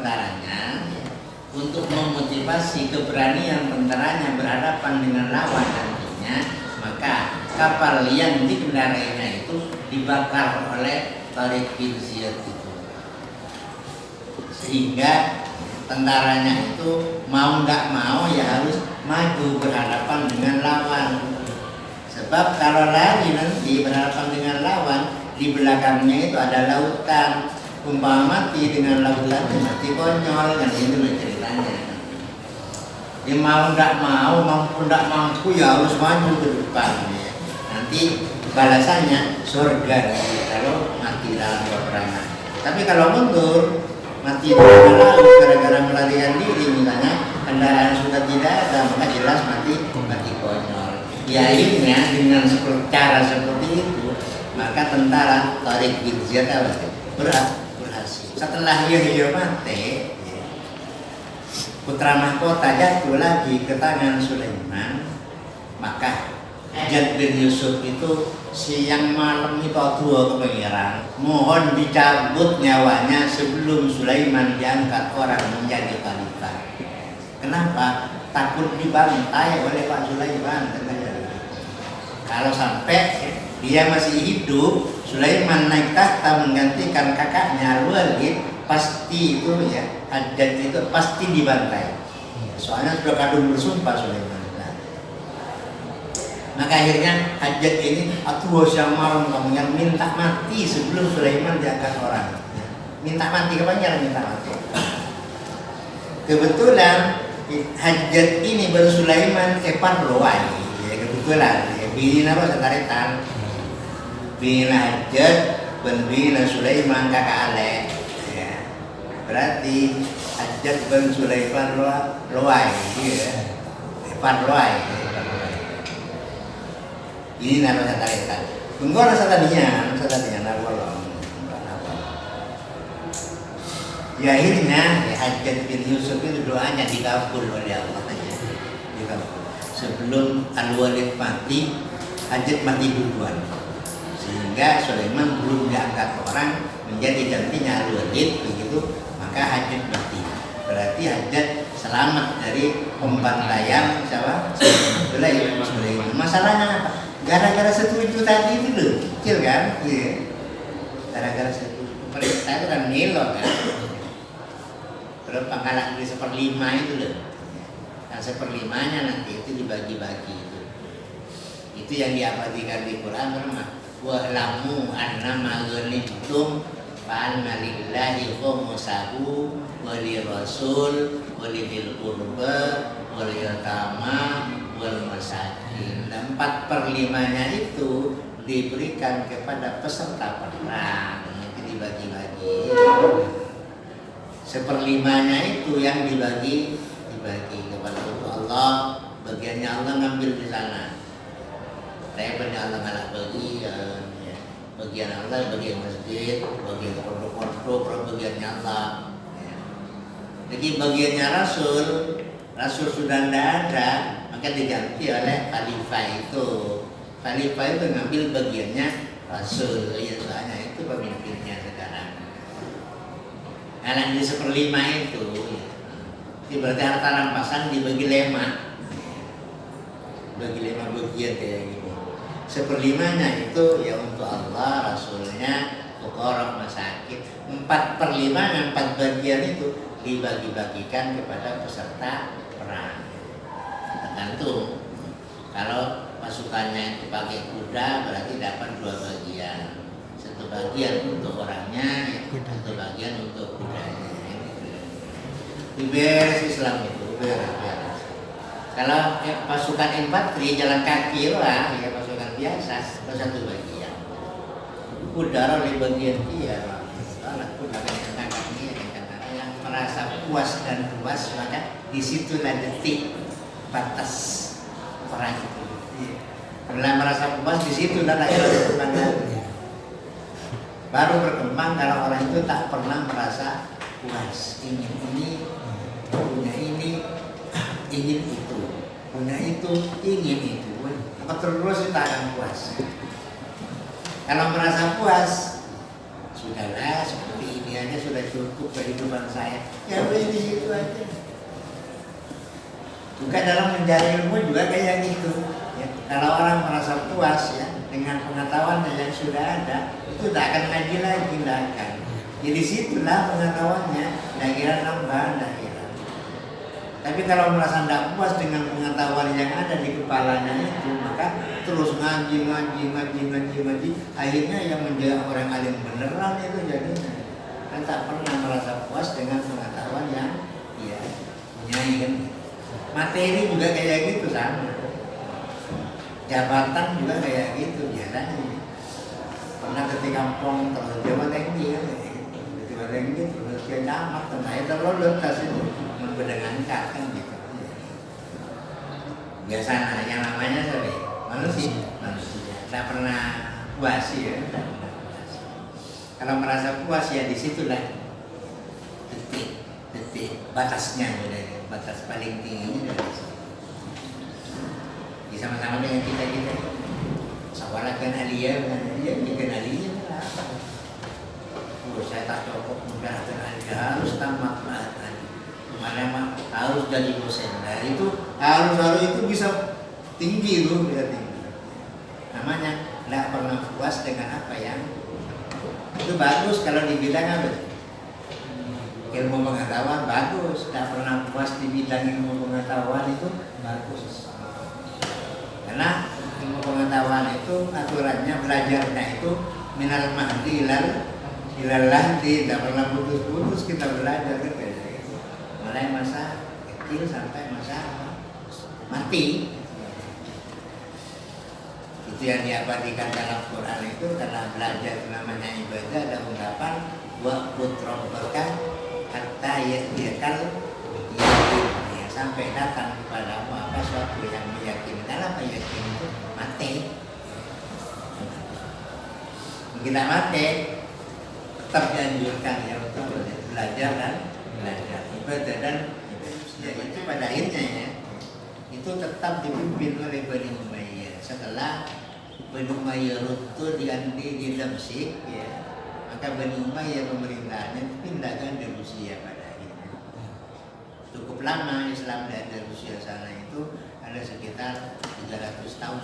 tentaranya untuk memotivasi keberanian tentaranya berhadapan dengan lawan nantinya, maka kapal yang dikendarainya itu dibakar oleh Tariq bin Ziyad itu, sehingga tentaranya itu mau nggak mau ya harus maju berhadapan dengan lawan. Sebab kalau lari nanti berhadapan dengan lawan, di belakangnya itu ada lautan, umpama mati dengan lautan mati konyol, kan itu ceritanya. Dia mau nggak mau, mampu nggak mampu ya harus maju ke depan. Nanti balasannya surga kalau mati dalam peperangan. Tapi kalau mundur, mati di laut gara-gara melarikan diri misalnya, kendaraan sudah tidak ada, maka jelas mati konyol. Ya akhirnya dengan cara seperti itu, maka tentara Tariq bin Ziyad berhasil. Setelah dia mati, putra mahkota jatuh lagi ke tangan Sulaiman, maka Hajjaj bin Yusuf itu siang malam itu dua ke pangeran, mohon dicabut nyawanya sebelum Sulaiman diangkat orang menjadi khalifah. Kenapa? Takut dibantai oleh Pak Sulaiman. Kalau sampai dia masih hidup, Sulaiman naik tahta menggantikan kakaknya Al-Walid, pasti itu ya Hajjaj itu pasti dibantai. Soalnya sudah kadung bersumpah Sulaiman. Maka akhirnya Hajjaj ini atuh yang marah kamu yang minta mati sebelum Sulaiman diangkat orang. Minta mati kepanjang minta mati. Kebetulan Hajjaj ini baru Sulaiman eparloai. Ya kebetulan ya, bini apa sekaritan. Bini Hajjaj dan bini Sulaiman kakak Alek. Ya. Berarti Hajjaj dan Sulaiman loai ya. Eparloai. Ini nama saya tunggu rasa tadinya narwalong. Ya akhirnya ya, Hajjaj bin Yusuf itu doanya dikabul oleh Allah. Dikabul. Sebelum Al-Walid mati, Hajjaj mati duluan, sehingga Sulaiman belum diangkat orang menjadi gantinya Al-Walid begitu, maka Hajjaj mati. Berarti Hajjaj selamat dari pembantaian siapa? Sulaiman. Masalahnya apa? Gara-gara setuju tadi itu loh, kecil kan? Iya. Gara-gara setuju pemerintah itu kan nilo kan. Terus pangkalan di 1/5 itu loh. Yang 1/5-nya nanti itu dibagi-bagi itu. Itu yang diabadikan di Quran bermah. Wa'lamu annama ghanimtum fa'anna lillahi khumsahu wa lirasul wa lidil qurba wal yatama wal masakin. 4/5-nya itu diberikan kepada peserta perang, itu dibagi-bagi. 1/5-nya itu yang dibagi kepada Allah, bagiannya Allah ngambil di sana. Bagian Allah ngalah bagian, ya. Bagian Allah bagian masjid, bagian pondok-pondok, bagiannya Allah. Ya. Jadi bagiannya Rasul sudah tidak ada, maka diganti oleh khalifah itu. Khalifah itu ngambil bagiannya Rasul, ya soalnya itu pemimpinnya sekarang. Nah, di 1/5 itu, ya. Berarti harta rampasan dibagi 5, bagi 5 bagian kayak gini. 1/5-nya itu ya untuk Allah, Rasulnya, fuqara, masakin. 4/5-nya 4 bagian itu dibagi-bagikan kepada peserta perang. Tergantung, kalau pasukannya itu pakai kuda berarti dapat 2 bagian, 1 bagian untuk orangnya, 1 bagian untuk kudanya. Beres Islam itu beres. Kalau pasukan infanteri jalan kaki lah, ya pasukan biasa, 1 bagian. Kuda di bagian dia, kalau kuda kencang kaki, yang merasa puas dan puas, maka di situ ada detik batas perang itu. Bila merasa puas di situ dan akhirnya berkembang. Baru berkembang kalau orang itu tak pernah merasa puas. Ingin ini, punya ini, ingin itu, punya itu, ingin itu. Maka terus kita akan puas. Kalau merasa puas, sudahlah seperti ini aja sudah cukup kehidupan saya. Ya udah di situ aja. Juga dalam mencari ilmu juga kayak gitu. Ya, kalau orang merasa puas ya dengan pengetahuan yang sudah ada, itu tidak akan ngaji lagi, tidak akan. Jadi situlah pengetahuannya, tidak kira nambah, tidak kira. Tapi kalau merasa tidak puas dengan pengetahuan yang ada di kepalanya itu, maka terus ngaji, akhirnya yang menjadi orang alim beneran itu jadinya. Kan tak pernah merasa puas dengan pengetahuan yang dia punya. Kan? Materi juga kayak gitu sama. Jabatan juga kayak gitu biasanya. Pernah ketika kampung terus jabatan tinggi kan, jabatan tinggi terus dia camat, tentang terlalu tas itu membedengankan kan gitu. Biasanya yang namanya siapa? Manusia. Tidak pernah puas ya. Kalau merasa puas ya disitulah detik batasnya, batas paling tingginya dari situ. Sama-sama dengan kita sawalakan aliyah bikin aliyah saya tak cukup mudah aliyah harus tamat mana harus jadi dosen. Nah itu harus itu bisa tinggi loh, dia tinggi. Namanya tidak pernah puas dengan apa yang itu bagus. Kalau dibilang apa? Ilmu pengetahuan bagus. Tidak pernah puas di bidang ilmu pengetahuan itu bagus. Karena ilmu pengetahuan itu aturannya belajarnya itu minal mahdi ilal lahdi, tidak pernah putus-putus kita belajar kan gitu. Mulai masa kecil sampai masa mati. Itu yang diabadikan dalam Quran itu karena belajar namanya ibadah. Ada ungkapan wa putrobbaka hatta ya'tiyakal yakin, ya, sampai datang kepadamu apa suatu yang meyakinkan. Apa yakin itu? Mati. Kita mati tetap dianjurkan ya untuk belajar dan belajar ibadah dan ya, itu pada akhirnya ya itu tetap dipimpin oleh Bani Umayyah. Setelah Bani Umayyah runtuh di Damsyik ya, maka Bani Umayyah pemerintahannya dipindahkan ke Rusia pada akhirnya. Cukup lama Islam dari Rusia sana itu ada sekitar 300 tahun.